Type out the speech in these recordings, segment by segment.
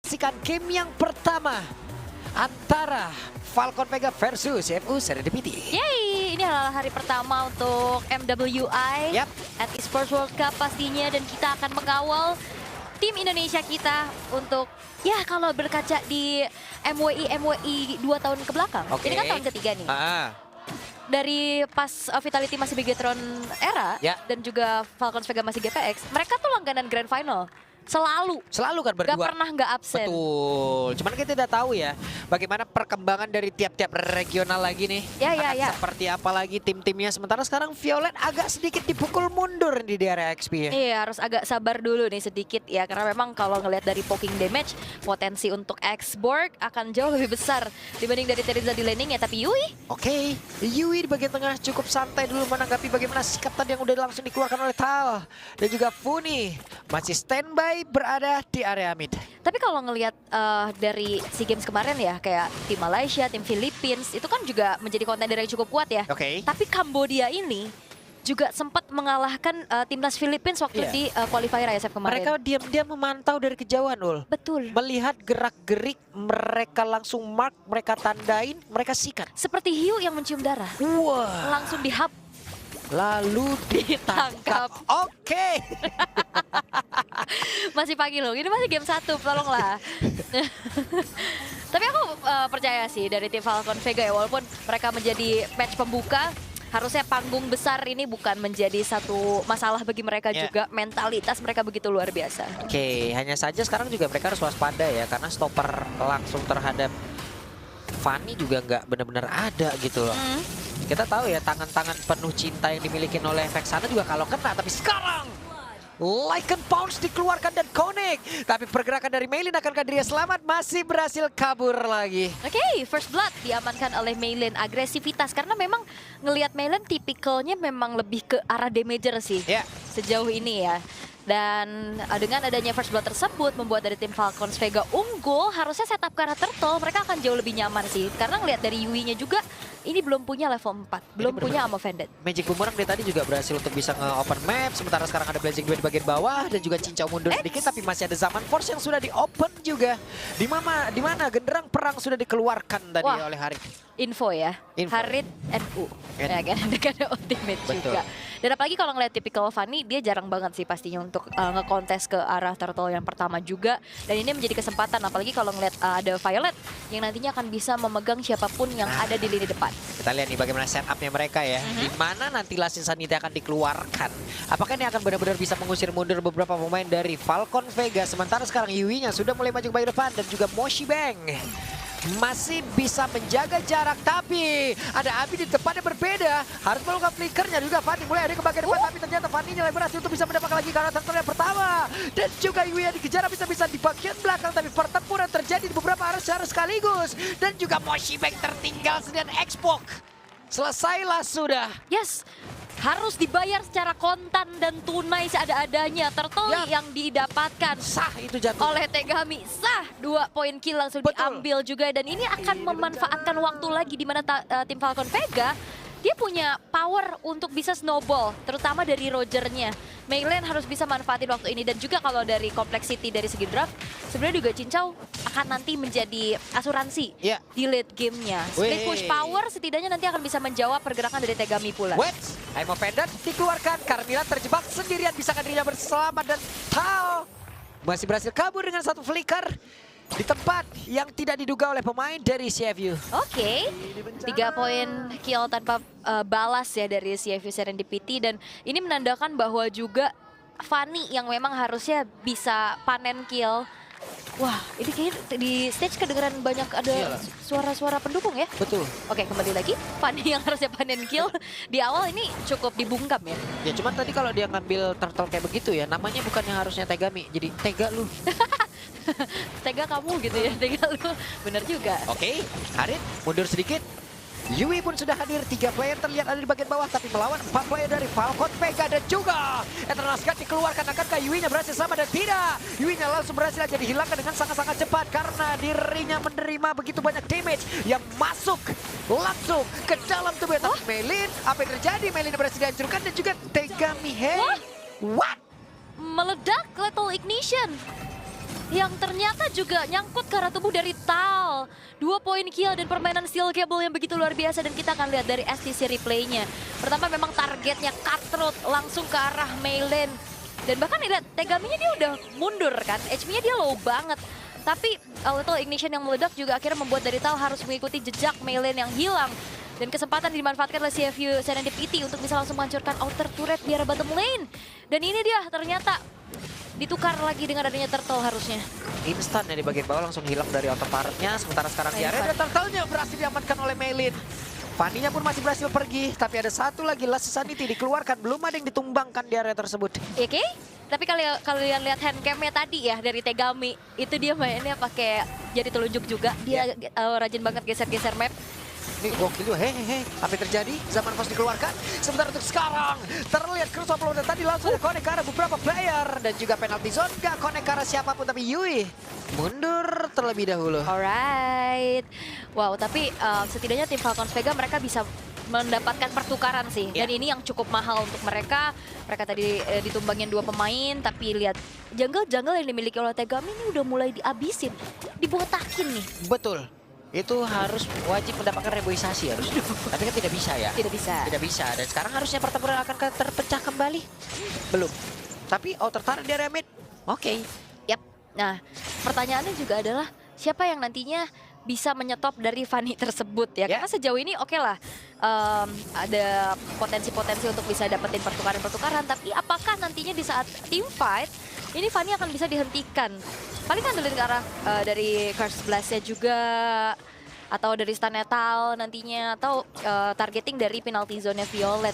menyaksikan game yang pertama antara Falcon Vega versus CFU Serendipity. Yeay, ini adalah hari pertama untuk MWI Yap. at Esports World Cup pastinya, dan kita akan mengawal tim Indonesia kita untuk, ya kalau berkaca di MWI 2 tahun ke belakang. Oke. Ini kan tahun ketiga nih. Dari pas Vitality masih Bigetron era Ya. dan juga Falcons Vega masih GPX, mereka tuh langganan Grand Final. Selalu kan berdua. gak pernah gak absen. Betul. Cuman kita tidak tahu ya bagaimana perkembangan dari tiap-tiap regional lagi nih. Ya. Seperti apa lagi tim-timnya. Sementara sekarang Violet agak sedikit dipukul mundur di daerah XP ya. Iya, harus agak sabar dulu nih sedikit ya, karena memang kalau ngelihat dari poking damage, potensi untuk X-Borg akan jauh lebih besar dibanding dari Teresa di laning ya. Tapi Yui, Oke, Yui di bagian tengah cukup santai dulu menanggapi bagaimana sikap tadi yang udah langsung dikeluarkan oleh Tal. Dan juga Funi masih standby berada di area mid. tapi kalau ngelihat dari SEA Games kemarin ya, kayak tim Malaysia, tim Philippines, itu kan juga menjadi kontender yang cukup kuat ya. Oke. Tapi Kambodia ini juga sempat mengalahkan timnas Philippines waktu Iya. di qualifier ISF kemarin. Mereka diam-diam memantau dari kejauhan, Ul. Betul. Melihat gerak-gerik, mereka langsung mark, mereka tandain, mereka sikat. Seperti hiu yang mencium darah. Wah. Langsung dihap. Lalu ditangkap. Oke. Masih pagi loh, ini masih game 1, tolonglah. Tapi aku percaya sih dari tim Falcon Vega ya, walaupun mereka menjadi match pembuka, harusnya panggung besar ini bukan menjadi satu masalah bagi mereka Ya. juga. Mentalitas mereka begitu luar biasa. Oke, hanya saja sekarang juga mereka harus waspada ya, karena stopper langsung terhadap Fanny juga nggak benar-benar ada gitu loh. Kita tahu ya tangan-tangan penuh cinta yang dimiliki oleh Vexana juga kalau kena, tapi sekarang Lycan Pounce dikeluarkan dan connect. Tapi pergerakan dari Maylin akankah dirinya selamat? Masih berhasil kabur lagi. Oke, first blood diamankan oleh Maylin. Agresivitas, karena memang ngelihat Maylin tipikalnya memang lebih ke arah damager sih Ya. sejauh ini ya. Dan dengan adanya first blood tersebut membuat dari tim Falcons Vega unggul. Harusnya setup ke arah turtle mereka akan jauh lebih nyaman sih, karena ngelihat dari Yui-nya juga ini belum punya level 4, belum punya Ammo Vended. Magic Boomerang dari tadi juga berhasil untuk bisa nge-open map. Sementara sekarang ada Blazing 2 di bagian bawah dan juga Cincau mundur sedikit, tapi masih ada Zaman Force yang sudah di-open juga. Di mana genderang perang sudah dikeluarkan tadi Wah. oleh Harit. Info ya, Info. Harit NU, NU. ya kan, ada ultimate Betul. juga. Dan apalagi kalau ngeliat typical Fanny, dia jarang banget sih pastinya untuk ngekontes ke arah turtle yang pertama juga. Dan ini menjadi kesempatan, apalagi kalau ngeliat ada Violet yang nantinya akan bisa memegang siapapun yang ada di lini depan. Kita lihat nih bagaimana setupnya mereka ya. Di mana nanti Last Insanity akan dikeluarkan. Apakah ini akan benar-benar bisa mengusir mundur beberapa pemain dari Falcon Vega. Sementara sekarang Yui-nya sudah mulai maju ke bagian depan. Dan juga Moshi Bang masih bisa menjaga jarak, tapi ada Abi di depannya berbeda. Harus melakukan flickernya juga. Fanny mulai ada ke bagian depan, tapi ternyata Fanny-nya berhasil untuk bisa mendapatkan lagi karena turtle yang pertama. Dan juga Yui yang dikejar bisa-bisa di bagian belakang, tapi pertempuran terjadi di beberapa arah secara sekaligus. Dan juga Moshi Bang tertinggal sendirian Xbox. Selesailah sudah. Yes, harus dibayar secara kontan dan tunai seada-adanya. Turtle Ya. yang didapatkan Sah itu jatuh. oleh Tegami, sah 2 poin kill langsung Betul. diambil juga, dan ini akan memanfaatkan waktu lagi di mana tim Falcon Vega dia punya power untuk bisa snowball, terutama dari Rogernya. Maylin harus bisa manfaatin waktu ini, dan juga kalau dari complexity dari segi draft, sebenarnya juga Cincau akan nanti menjadi asuransi Ya. di late gamenya. Split Wih. push power setidaknya nanti akan bisa menjawab pergerakan dari Tegami pula. Wait, Ammo Vended dikeluarkan. Carmilla terjebak sendirian, bisakah dirinya berselamat, dan Tal masih berhasil kabur dengan satu flicker di tempat yang tidak diduga oleh pemain dari CFU. Oke, 3 poin kill tanpa balas ya dari CFU Serendipity, dan ini menandakan bahwa juga Fanny yang memang harusnya bisa panen kill. Wah, ini kayaknya di stage kedengeran banyak ada Iyalah. suara-suara pendukung ya. Betul. Oke, kembali lagi. Fanny yang harusnya panen kill di awal ini cukup dibungkam ya. Ya cuman tadi kalau dia ngambil turtle kayak begitu ya, namanya bukan yang harusnya Tegami, jadi Tega lu. Tega kamu gitu ya, tega lu. Bener juga. Oke, Harit mundur sedikit. Yui pun sudah hadir, 3 player terlihat ada di bagian bawah, tapi melawan 4 player dari Falcon Vega. Dan juga Eternal Sky dikeluarkan. Akankah Yui-nya berhasil sama dan tidak? Yui-nya langsung berhasil aja dihilangkan dengan sangat-sangat cepat, karena dirinya menerima begitu banyak damage yang masuk langsung ke dalam tubuh. Tapi Maylin, apa yang terjadi? Maylin berhasil dihancurkan, dan juga Tegami. Hey, what? Meledak lethal ignition. yang ternyata juga nyangkut ke arah tubuh dari Tal. 2 poin kill dan permainan Steel Cable yang begitu luar biasa, dan kita akan lihat dari STC replaynya. Pertama memang targetnya Cutthroat langsung ke arah Meilin. Dan bahkan lihat Tegaminya dia udah mundur kan, HP-nya dia low banget. Tapi Little Ignition yang meledak juga akhirnya membuat dari Tal harus mengikuti jejak Meilin yang hilang. Dan kesempatan dimanfaatkan oleh CFU Serendipity untuk bisa langsung menghancurkan outer turret di arah bottom lane. Dan ini dia ternyata ditukar lagi dengan adanya turtle harusnya. Instan ya di bagian bawah langsung hilang dari outer turretnya. Sementara sekarang di area turtle-nya berhasil diamankan oleh Meilin. Fanny-nya pun masih berhasil pergi, tapi ada satu lagi Last Sanity dikeluarkan, belum ada yang ditumbangkan di area tersebut. Oke, tapi kalau kalian lihat handcamnya tadi ya dari Tegami, itu dia mainnya pakai jari telunjuk juga. Dia rajin banget geser-geser map. Ini gokil juga, hehehe. Apa yang terjadi? Zaman Force dikeluarkan. Sementara untuk sekarang, terlihat Cruz upload tadi langsung connect ke arah beberapa player. Dan juga penalty zone, gak connect ke arah siapapun. Tapi Yui mundur terlebih dahulu. Alright. Wow, tapi setidaknya tim Falcons Vega mereka bisa mendapatkan pertukaran sih. Dan ini yang cukup mahal untuk mereka. Mereka tadi ditumbangin 2 pemain, tapi lihat jungle-jungle yang dimiliki oleh Tegami ini udah mulai dihabisin. Dibotakin nih. Betul. Itu harus wajib mendapatkan reboisasi harus. Tapi kan tidak bisa ya. Tidak bisa. Tidak bisa. Dan sekarang harusnya pertempuran akan terpecah kembali. Belum. Tapi outer turret di area mid. Oke. Yap. Nah, pertanyaannya juga adalah siapa yang nantinya bisa menyetop dari Fanny tersebut ya. Karena sejauh ini oke lah. Ada potensi-potensi untuk bisa dapetin pertukaran-pertukaran. Tapi apakah nantinya di saat team fight ini Fanny akan bisa dihentikan? Paling ngandelin ke arah dari Curse Blast-nya juga, atau dari stun Tal nantinya, atau targeting dari penalty zone-nya Violet.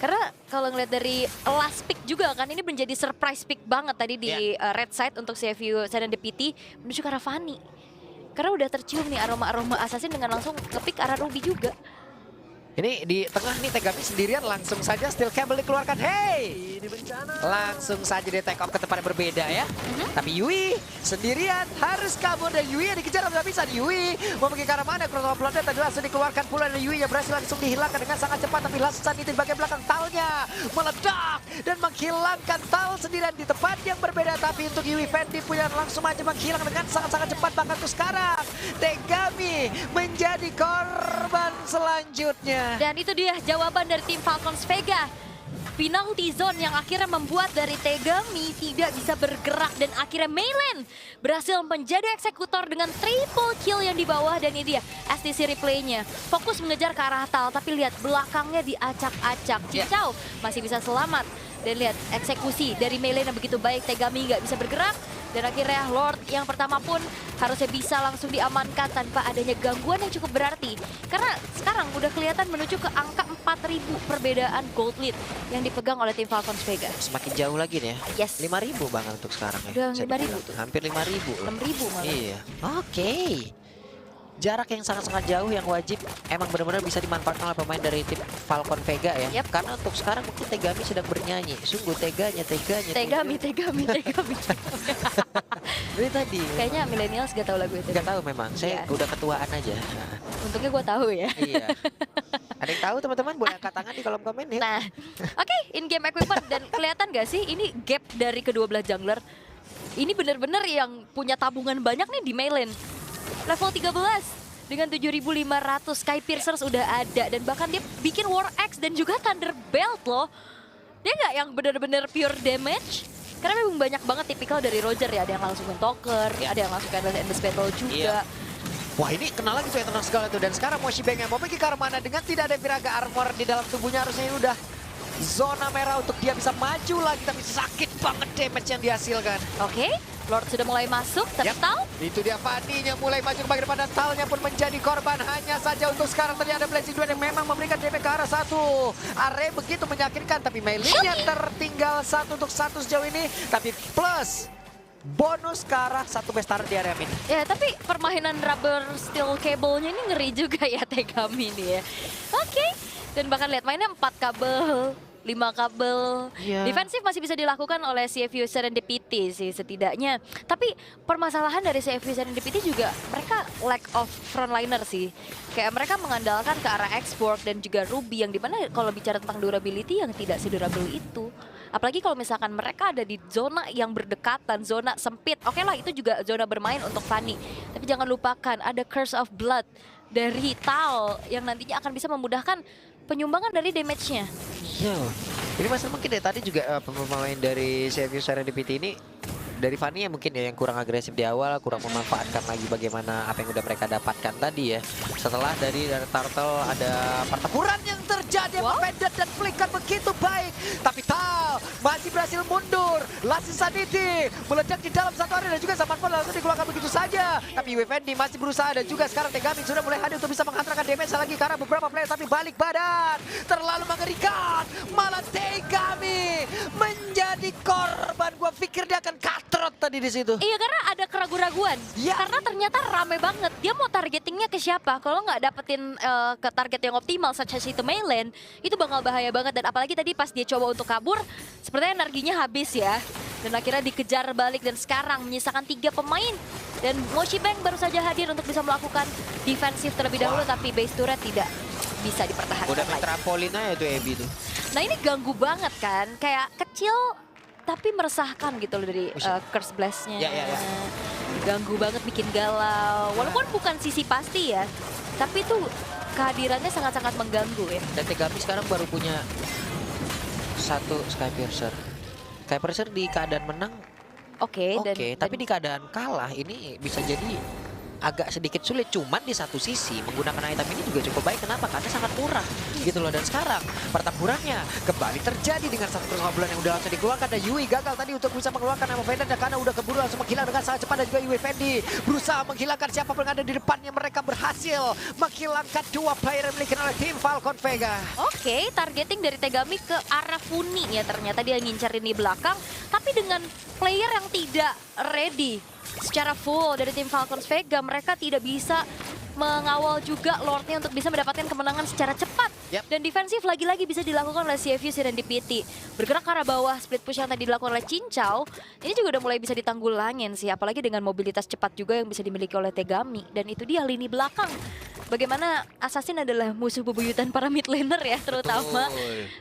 Karena kalau ngeliat dari last pick juga kan, ini menjadi surprise pick banget tadi di red side untuk CFU Serendipity menuju ke arah Fanny. Karena udah tercium nih aroma-aroma assassin dengan langsung nge-pick arah Ruby juga. Ini di tengah nih Tegami sendirian, langsung saja Steel Cable dikeluarkan. Hey! Ini bencana. Langsung saja dia take off ke tempat yang berbeda ya. Tapi Yui sendirian harus kabur, dan Yui yang dikejar tidak bisa. Yui mau pergi ke arah mana? Cross Upload tadi langsung dikeluarkan pula, dan Yui yang berhasil langsung dihilangkan dengan sangat cepat. Tapi Last Sanity di bagian belakang Talnya meledak dan menghilangkan Tal sendirian di tempat yang berbeda. Tapi untuk Yui, Fendi punya langsung aja menghilang dengan sangat-sangat cepat. Bahkan tuh sekarang Tegami menjadi korban selanjutnya. Dan itu dia jawaban dari tim Falcons Vega. Penalty zone yang akhirnya membuat dari Tegami tidak bisa bergerak, dan akhirnya Meilin berhasil menjadi eksekutor dengan triple kill yang di bawah. Dan ini dia STC replaynya, fokus mengejar ke arah Tal, tapi lihat belakangnya diacak-acak. Cicau masih bisa selamat, dan lihat eksekusi dari Meilin yang begitu baik. Tegami nggak bisa bergerak, dan akhirnya Lord yang pertama pun harusnya bisa langsung diamankan tanpa adanya gangguan yang cukup berarti. Karena sekarang udah kelihatan menuju ke angka 4.000 perbedaan gold lead yang dipegang oleh tim Falcons Vega. Semakin jauh lagi nih ya. Yes. 5.000 bahkan untuk sekarang ya. Udah 5.000 tuh. Hampir 5.000. 6.000 malah. Iya. Oke. Jarak yang sangat-sangat jauh yang wajib emang benar-benar bisa dimanfaatkan oleh pemain dari tim Falcon Vega ya. Karena untuk sekarang mungkin Tegami sedang bernyanyi. Sungguh tegami. Tegami. Dari tadi. Kayaknya millennials gak tahu lagu itu. Gak tahu memang. Saya udah ketuaan aja. Untungnya gue tahu ya. Iya. Ada yang tahu teman-teman, boleh angkat tangan di kolom komen ya. Nah, oke, in-game equipment, dan kelihatan gak sih ini gap dari kedua belah jungler. Ini bener-bener yang punya tabungan banyak nih di Meilin. Level 13 dengan 7.500 Sky Piercers udah ada, dan bahkan dia bikin War Axe dan juga Thunder Belt loh. Dia nggak yang bener-bener pure damage. Karena memang banyak banget tipikal dari Roger ya, ada yang langsung Talker, ada yang langsung Endless Battle juga. Wah, ini kenal lagi tuh yang tenang segala tuh. Dan sekarang Moshi Bang yang mau pergi ke arah mana dengan tidak ada Viraga Armor di dalam tubuhnya, harusnya ini udah zona merah untuk dia bisa maju lagi. Tapi sakit banget damage yang dihasilkan. Oke, Lord sudah mulai masuk, tapi Tal? Itu dia, Fanny-nya mulai maju ke bagian depan, Talnya pun menjadi korban. Hanya saja untuk sekarang ternyata Blazing Duel yang memang memberikan damage ke arah satu. Area begitu menyakitkan, tapi Meilin-nya tertinggal 1 untuk 1 sejauh ini. Tapi plus bonus ke arah satu bestar di area mid. Ya, tapi permainan rubber steel cable-nya ini ngeri juga ya Tegami ini ya. Oke, dan bahkan lihat mainnya 4 kabel. 5 kabel. Defensif masih bisa dilakukan oleh CFU Serendipity sih setidaknya. Tapi permasalahan dari CFU Serendipity juga mereka lack of frontliner sih. Kayak mereka mengandalkan ke arah X-Borg dan juga Ruby, yang dimana kalau bicara tentang durability yang tidak sedurable itu. Apalagi kalau misalkan mereka ada di zona yang berdekatan, zona sempit. Oke lah, itu juga zona bermain untuk Fanny. Tapi jangan lupakan ada Curse of Blood dari Tal yang nantinya akan bisa memudahkan penyumbangan dari damage-nya. Iya. Ini masalah mungkin dari tadi juga pemain dari CFU Serendipity ini dari Fanny ya mungkin ya yang kurang agresif di awal, kurang memanfaatkan lagi bagaimana apa yang udah mereka dapatkan tadi ya. Setelah dari Turtle ada pertempuran yang terjadi, Pendant dan flicker begitu baik. Tapi Tal masih berhasil mundur. Lasin Sanity meledak di dalam satu area dan juga Zaman pun langsung dikeluarkan begitu saja. Tapi Wevendi masih berusaha dan juga sekarang Tegami sudah mulai hadir untuk bisa menghantarkan damage lagi karena beberapa player tapi balik badan. Terlalu mengerikan. Malah Tegami menjadi korban. Gua pikir dia akan katrot tadi di situ. Iya, karena ada keraguan-raguan. Ya. Karena ternyata rame banget. Dia mau targetingnya ke siapa? Kalau nggak dapetin ke target yang optimal, such as itu Maylen, itu bakal bahaya banget. Dan apalagi tadi pas dia coba untuk kabur, sepertinya energinya habis ya. Dan akhirnya dikejar balik dan sekarang menyisakan 3 pemain. Dan Moshi Bank baru saja hadir untuk bisa melakukan defensif terlebih dahulu, tapi base turret tidak bisa dipertahankan Udah main lagi. trampolin aja tuh Ebi tuh. Nah ini ganggu banget kan, kayak kecil tapi meresahkan gitu loh dari Curse Blast-nya. Ya. Ganggu banget, bikin galau. Walaupun bukan sisi pasti ya, tapi itu kehadirannya sangat-sangat mengganggu ya. Dan Tegami sekarang baru punya 1 Skypiercer. Skypiercer di keadaan menang Oke, oke, tapi di keadaan kalah ini bisa jadi agak sedikit sulit. Cuman di satu sisi menggunakan item ini juga cukup baik. Kenapa? Karena sangat murah gitu loh. Dan sekarang pertempurannya kembali terjadi dengan satu bulan yang udah langsung dikeluarkan. Dan Yui gagal tadi untuk bisa mengeluarkan nama Vendant karena udah keburu langsung menghilang dengan sangat cepat. Dan juga Yui Fendi berusaha menghilangkan siapapun yang ada di depannya. Mereka berhasil menghilangkan 2 player yang dimiliki oleh tim Falcon Vega. Oke, targeting dari Tegami ke arah Funi ya. Ternyata dia ngincer ini belakang, tapi dengan player yang tidak ready secara full dari tim Falcons Vega, mereka tidak bisa mengawal juga Lordnya untuk bisa mendapatkan kemenangan secara cepat. Yep. Dan defensif lagi-lagi bisa dilakukan oleh CFU Serendipity. Bergerak ke arah bawah, split push yang tadi dilakukan oleh Cincau, ini juga udah mulai bisa ditanggulangin sih. Apalagi dengan mobilitas cepat juga yang bisa dimiliki oleh Tegami. Dan itu dia lini belakang. Bagaimana Assassin adalah musuh bebuyutan para mid laner ya, terutama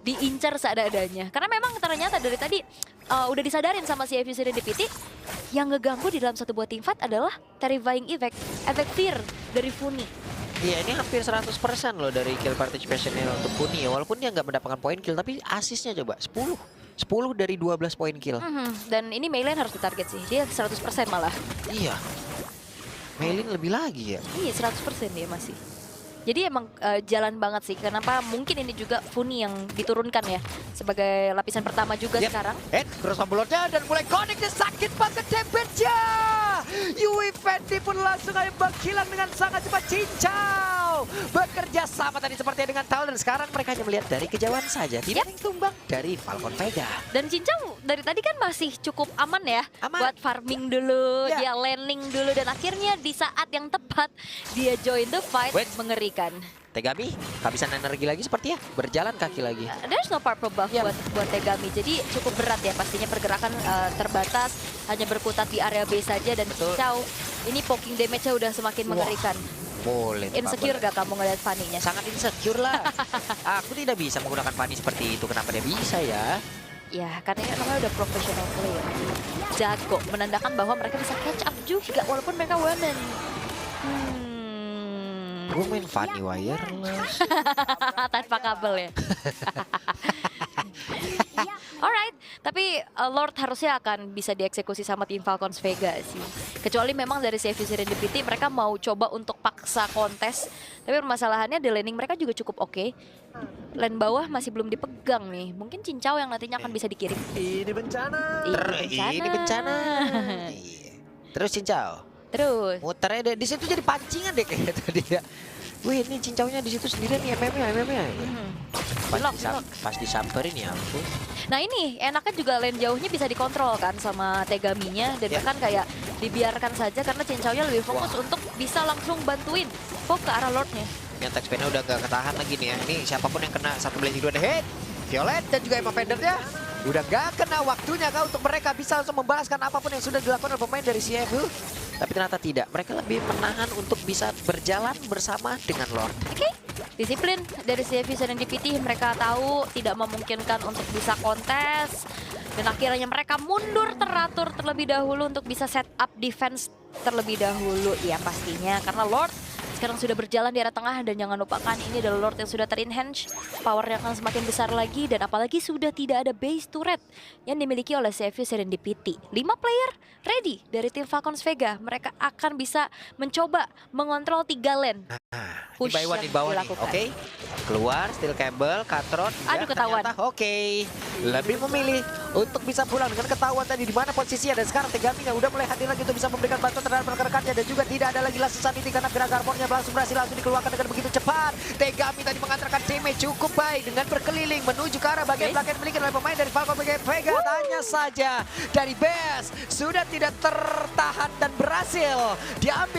diincar seadanya. Karena memang ternyata dari tadi udah disadarin sama CFU Serendipity, yang ngeganggu di dalam satu buah team fight adalah Terrifying Effect, efek fear dari Funi. Iya, ini hampir 100% loh dari kill participationnya untuk Funi ya. Walaupun dia nggak mendapatkan poin kill, tapi asisnya coba 10 dari 12 poin kill. Dan ini Maylen harus ditarget sih, dia 100% malah. Iya. Maylin lebih lagi ya. Iya, 100% dia masih. Jadi emang jalan banget sih. Kenapa mungkin ini juga Funi yang diturunkan ya sebagai lapisan pertama juga sekarang. Cross bloodnya dan mulai connect, sakit banget damage-nya. Yui Fendi pun langsung aja menghilang dengan sangat cepat. Cincau bekerja sama tadi sepertinya dengan Tal, dan sekarang mereka hanya melihat dari kejauhan saja. Tidak ada yang tumbang dari Falcon Vega. Dan Cincau dari tadi kan masih cukup aman ya. Aman. Buat farming dulu, dia landing dulu, dan akhirnya di saat yang tepat dia join the fight. Mengerikan. Tegami kehabisan energi lagi sepertinya, berjalan kaki lagi. There's no purple buff buat Tegami, jadi cukup berat ya pastinya, pergerakan terbatas, hanya berkutat di area B saja. Dan Cincau ini poking damage-nya udah semakin mengerikan. Boleh. Insecure gak kamu ngeliat Fanny-nya? Sangat insecure lah. Aku tidak bisa menggunakan Fanny seperti itu. Kenapa dia bisa ya? Ya, karena ini namanya udah professional player. Jago, menandakan bahwa mereka bisa catch up juga walaupun mereka women. Gue main Fanny wireless. Tanpa kabel ya. Alright, tapi Lord harusnya akan bisa dieksekusi sama tim Falcons Vega sih. Kecuali memang dari CFU Serendipity mereka mau coba untuk paksa kontes. Tapi permasalahannya di laning mereka juga cukup oke. Lane bawah masih belum dipegang nih. Mungkin Cincau yang nantinya akan bisa dikirim. Ini bencana. Ini bencana. Terus Cincau. Terus Muternya di situ jadi pancingan deh kayaknya tadi ya. Wih, ini Cincaunya di situ sendirian nih, MM-nya. Pas disamperin ya ampun. Nah ini enaknya juga lane jauhnya bisa dikontrol kan sama Tegaminya. Dan bahkan kayak dibiarkan saja karena Cincaunya lebih fokus untuk bisa langsung bantuin Pop ke arah Lordnya. Yang textpennya udah gak ketahan lagi nih ya. Ini siapapun yang kena satu blazing dua hit, Violet dan juga Emma Fendernya udah gak kena waktunya kah untuk mereka bisa langsung membalaskan apapun yang sudah dilakukan oleh pemain dari CFU. Tapi ternyata tidak. Mereka lebih menahan untuk bisa berjalan bersama dengan Lord. Oke. Disiplin dari CFU Serendipity, mereka tahu tidak memungkinkan untuk bisa kontes. Dan akhirnya mereka mundur teratur terlebih dahulu untuk bisa set up defense terlebih dahulu. Ya pastinya karena Lord sekarang sudah berjalan di area tengah dan jangan lupakan ini adalah Lord yang sudah ter-enhance. Powernya akan semakin besar lagi dan apalagi sudah tidak ada base turret yang dimiliki oleh CFU Serendipity. 5 player ready dari tim Falcons Vega. Mereka akan bisa mencoba mengontrol 3 lane. Di by one di bawah nih, dilakukan. oke. Keluar, Steel Cable, Katron. Aduh, ketahuan. Oke. Lebih memilih untuk bisa pulang dengan ketahuan tadi di mana posisinya. Dan sekarang Tegaminya udah mulai hadir lagi untuk bisa memberikan bantuan terhadap rekan-rekannya. Dan juga tidak ada lagi Last Insanity karena gerak armornya langsung berhasil langsung dikeluarkan dengan begitu cepat. Tegami tadi mengantarkan damage cukup baik dengan berkeliling menuju ke arah bagian belakang yang dimiliki oleh pemain dari Falcon Vega. Tanya saja dari Best sudah tidak tertahan dan berhasil diambil